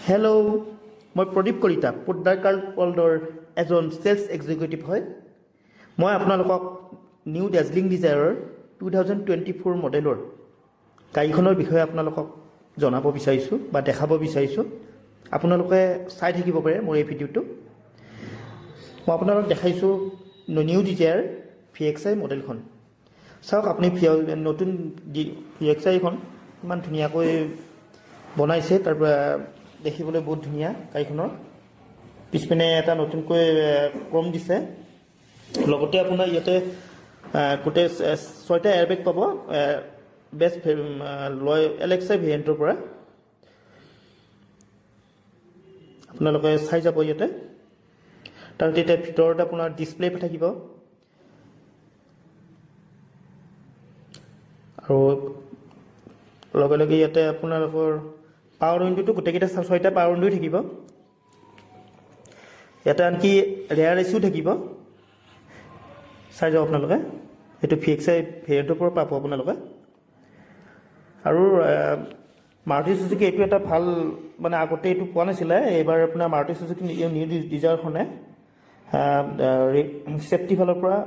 Hello', মই প্ৰদীপ কলিতা পোদ্দাৰকাল ৱৰ্ল্ডৰ এজন sales executive হয়। মই আপোনালোকক নিউ দাৰ্জিলিং ডিজায়াৰৰ 2024 মডেলৰ গাড়ীখনৰ বিষয়ে আপোনালোকক জনাব বিচাৰিছোঁ বা দেখাব বিচাৰিছোঁ। আপোনালোকে চাই থাকিব পাৰে মোৰ এই ভিডিঅ'টো। মই আপোনালোকক দেখাইছোঁ নিউ ডিজায়াৰ VXI মডেলখন। চাওক আপুনি নতুন VXIখন ইমান ধুনীয়াকৈ বনাইছে, তাৰপৰা দেখিবলৈ বহুত ধুনীয়া গাড়ীখনৰ। পিছপিনে এটা নতুনকৈ ক্ৰম দিছে, লগতে আপোনাৰ ইয়াতে গোটেই 6টা এয়াৰবেগ পাব বেষ্ট লয় LXI ভেৰিয়েণ্টৰ পৰা। আপোনালোকে চাই যাব ইয়াতে। তাৰ তেতিয়া ভিতৰত আপোনাৰ ডিছপ্লে থাকিব আৰু লগে লগে ইয়াতে আপোনালোকৰ পাৱাৰ উইণ্ডোটো গোটেইকেইটা 6টা পাৱাৰ উইণ্ডো থাকিব। ইয়াতে আনকি ৰেয়াৰ এচিও থাকিব, চাই যাওক আপোনালোকে। এইটো VXI ভেৰিয়েণ্টৰ পৰা পাব আপোনালোকে। আৰু মাৰুতি চুজুকি এইটো এটা ভাল, মানে আগতে এইটো পোৱা নাছিলে। এইবাৰ আপোনাৰ মাৰুতি চুজুকি নিউ ডিজায়াৰখনে ছেফটি ফালৰ পৰা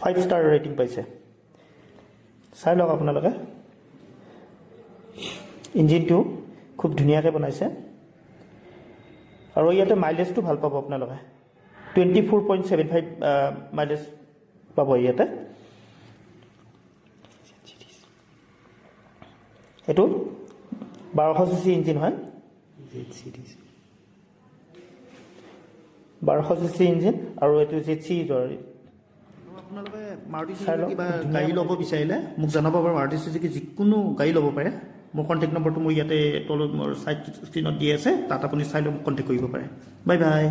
5 ষ্টাৰ ৰেটিং পাইছে। চাই লওক আপোনালোকে। ইঞ্জিনটো খুব ধুনীয়াকৈ বনাইছে আৰু ইয়াতে মাইলেজটো ভাল পাব আপোনালোকে। 24.75 মাইলেজ পাব ইয়াতে। এইটো 1200 cc ইঞ্জিন হয়, 1200 cc ইঞ্জিন আৰু এইটো ZC আপোনালোকে মাৰুতি চুজুকি কিবা গাড়ী ল'ব বিচাৰিলে মোক জনাব পাৰে। মাৰুতি চুজুকি যিকোনো গাড়ী ল'ব পাৰে। মোৰ কণ্টেক্ট নম্বৰটো মোৰ ইয়াতে তলত মোৰ ছাইড স্ক্ৰীণত দি আছে, তাত আপুনি চাই লৈ মোক কণ্টেক্ট কৰিব পাৰে। Bye bye.